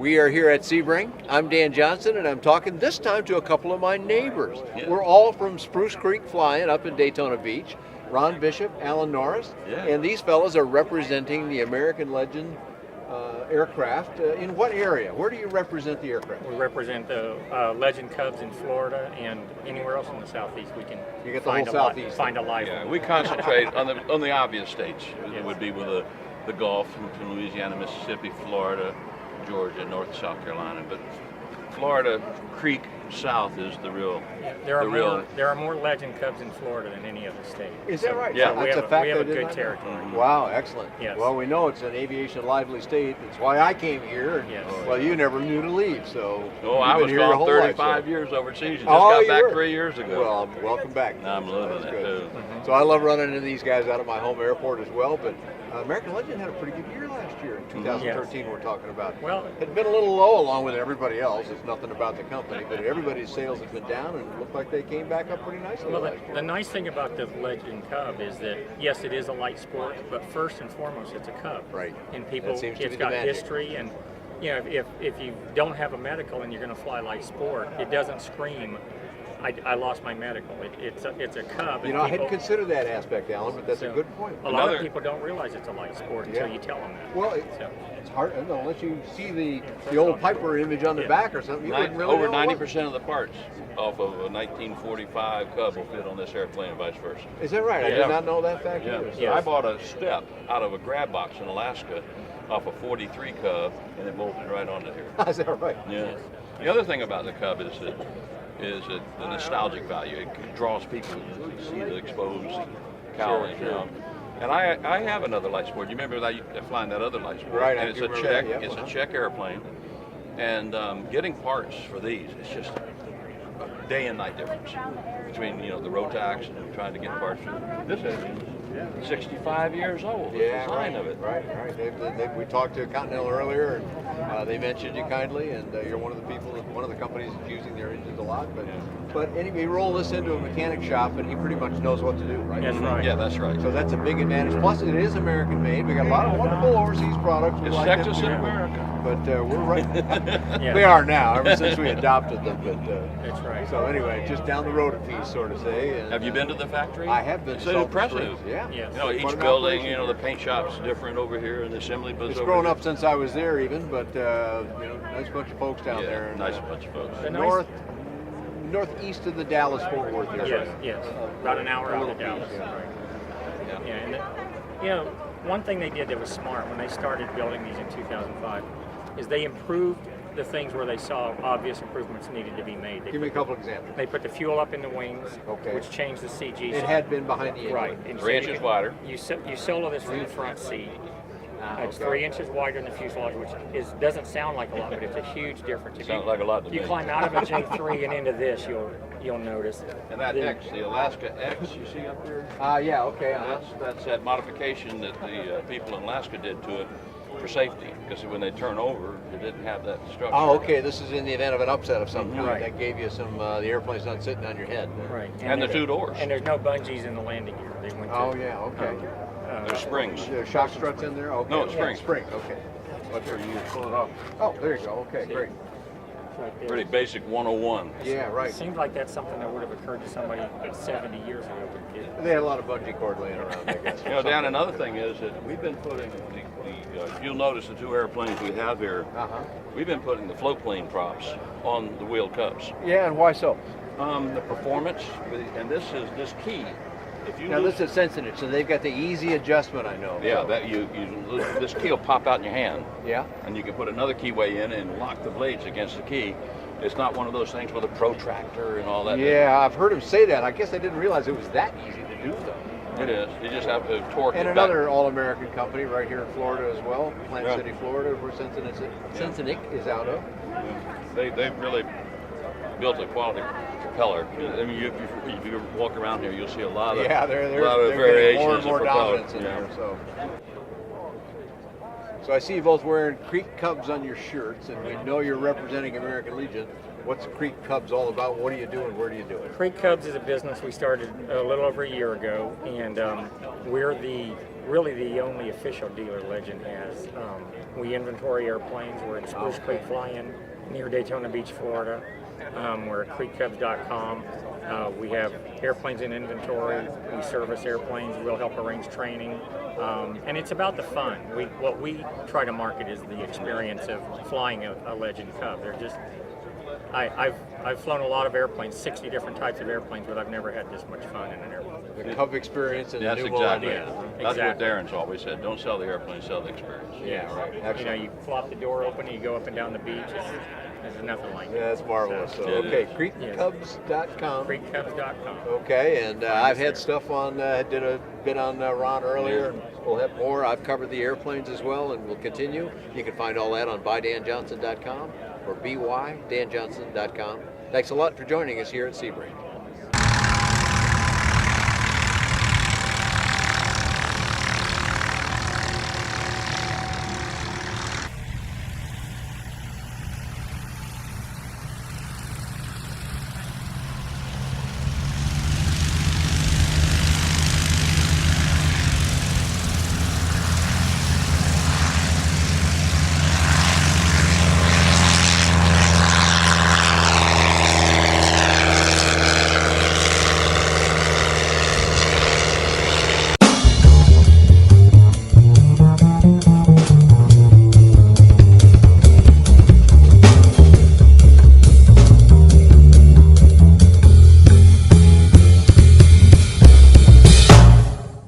We are here at Sebring. I'm Dan Johnson, and I'm talking this time to a couple of my neighbors. Yeah. We're all from Spruce Creek Flying up in Daytona Beach. Ron Bishop, Alan Norris, and these fellas are representing the American Legend aircraft. In what area? Where do you represent the aircraft? We represent the Legend Cubs in Florida and anywhere else in the Southeast. We can You get the whole Southeast. find a live Yeah, one. we concentrate on the obvious states. It would be with the Gulf, from Louisiana, Mississippi, Florida, Georgia, North, South Carolina. But Florida Creek South is the real. There are more Legend Cubs in Florida than any other state. Is that right? Yeah. So we That's have a fact. we have I a did good not know. territory. Wow, excellent. Yes. Well, we know it's an aviation lively state. That's why I came here. And, Yes. Well, you never knew to leave, so. Oh, you've I been was here your gone whole life, 35 so. years overseas. You just Oh, got you back were? 3 years ago. Well, welcome back. I'm loving That's it good. too. So I love running into these guys out of my home airport as well. But American Legend had a pretty good year last year in 2013. We're talking about. Well, It had been a little low along with everybody else. It's nothing about the company, but everybody's sales have been down, and it looked like they came back up pretty nicely well, last year. the nice thing about the Legend Cub is that yes, it is a light sport, but first and foremost, it's a Cub. Right. And people, That seems to be it's the got magic. history, and you know, if you don't have a medical and you're going to fly light sport, it doesn't scream. I lost my medical. It's a Cub. You and know, I people, hadn't considered that aspect, Alan, but that's a So, good point. A lot Another- of people don't realize it's a light sport until Yeah. you tell them that. Well, So, it's hard unless you see the old Piper image on the Yeah. back or something. You wouldn't really Over know what it was. 90% of the parts off of a 1945 Cub will fit on this airplane and vice versa. Is that right? I Yeah. did not know that fact Yeah. either. So- Yes. I bought a step out of a grab box in Alaska off a 43 Cub, and it bolted right onto here. Is that right? Yeah. The other thing about the Cub is that the nostalgic value. It draws people to see the exposed cowling. Sure, You know. And I have another light sport. You remember that flying that other light sport? Right, I And it's do a remember check. that, yeah. It's a check airplane, and getting parts for these, it's just a day and night difference between the Rotax and trying to get parts for this engine. 65 years old. The Yeah, design right, of it. right. We talked to Continental earlier, and they mentioned you kindly, and you're one of the people, one of the companies that's using their engines a lot. But anyway, roll this into a mechanic shop, and he pretty much knows what to do, right? That's right. Yeah, that's right. So that's a big advantage. Plus, it is American made. We got a lot of wonderful overseas products. We It's like them Texas too. in America. But we're right. Yeah. We are now, ever since we adopted them. But That's right. so anyway, just down the road a piece, sort of say. And, Have you been to the factory? I have been. It's to Salt impressive. Springs, yeah. Yes. You know, Quite each an building, operation. the paint shop's different over here, and the assembly booth's It's over grown here. up since I was there, even. But nice bunch of folks down Yeah, there. And, nice bunch of folks. The nice- northeast of the Dallas-Fort Worth area. Yes. About an hour out little of Dallas. piece, yeah. Right. Yeah. Yeah, and one thing they did that was smart when they started building these in 2005 is they improved the things where they saw obvious improvements needed to be made. Give me a couple examples. They put the fuel up in the wings, Okay. which changed the CG. It had been behind the engine. right. And 3 you inches can- wider. You solo this from the front seat. It's okay. 3 inches wider than the fuselage, which doesn't sound like a lot, but it's a huge difference. If Sounds like a lot to If you me. climb out of a J3 and into this, you'll notice. And that X, the Alaska X, you see up there? Yeah, okay. That's that modification that the people in Alaska did to it for safety, because when they turn over, it didn't have that structure. Oh, okay. This is in the event of an upset of some kind. Right. That gave you some. The airplane's not sitting on your head. Right. And the two doors. And there's no bungees in the landing gear. They went to, Oh yeah, okay. There's springs. Shock struts in there. Okay. No, it's springs. Springs. Okay. Up there, you pull it off. Oh, there you go. Okay, great. right there. Pretty basic 101. Yeah, It right. seems like that's something that would have occurred to somebody 70 years ago. But it didn't. They had a lot of bungee cord laying around, I guess. Dan, another thing is that we've been putting you'll notice the two airplanes we have here. We've been putting the float plane props on the wheeled Cubs. Yeah, and why so? The performance, and this key. If you Now lose, this is sensitive, so they've got the easy adjustment. I know. yeah, so. that this key will pop out in your hand, Yeah. and you can put another keyway in and lock the blades against the key. It's not one of those things with a protractor and all that. Yeah, I've heard him say that. I guess I didn't realize it was that easy to do, though. It is. You just have to torque And it another back. all-American company right here in Florida as well, Plant Yeah. City, Florida, where Cincinnati is out of. They've really built a quality propeller. I mean, if you walk around here, you'll see a lot of Yeah, they're a lot of getting variations more and more of propeller. dominance in there. So I see you both wearing Creek Cubs on your shirts, and we know you're representing American Legion. What's Creek Cubs all about? What do you do, and where do you do it? Creek Cubs is a business we started a little over a year ago, and we're really the only official dealer Legend has. We inventory airplanes. We're at Spruce Creek Fly-In near Daytona Beach, Florida. We're at creekcubs.com. We have airplanes in inventory. We service airplanes. We'll help arrange training. And it's about the fun. What we try to market is the experience of flying a Legend Cub. They're just, I've flown a lot of airplanes, 60 different types of airplanes, but I've never had this much fun in an airplane. The Cub experience and That's the new exactly millennium. it. That's what Darren's always said. Don't sell the airplane, sell the experience. Yeah, right. You know, Excellent. you flop the door open and you go up and down the beach. There's nothing like it. Yeah, that's marvelous. So, Yeah, it okay, is. creekcubs.com. Creekcubs.com. Okay, and I've had there. stuff on, did a bit on Ron earlier. We'll have more. I've covered the airplanes as well, and we'll continue. You can find all that on bydanjohnson.com or bydanjohnson.com. Thanks a lot for joining us here at Sebring.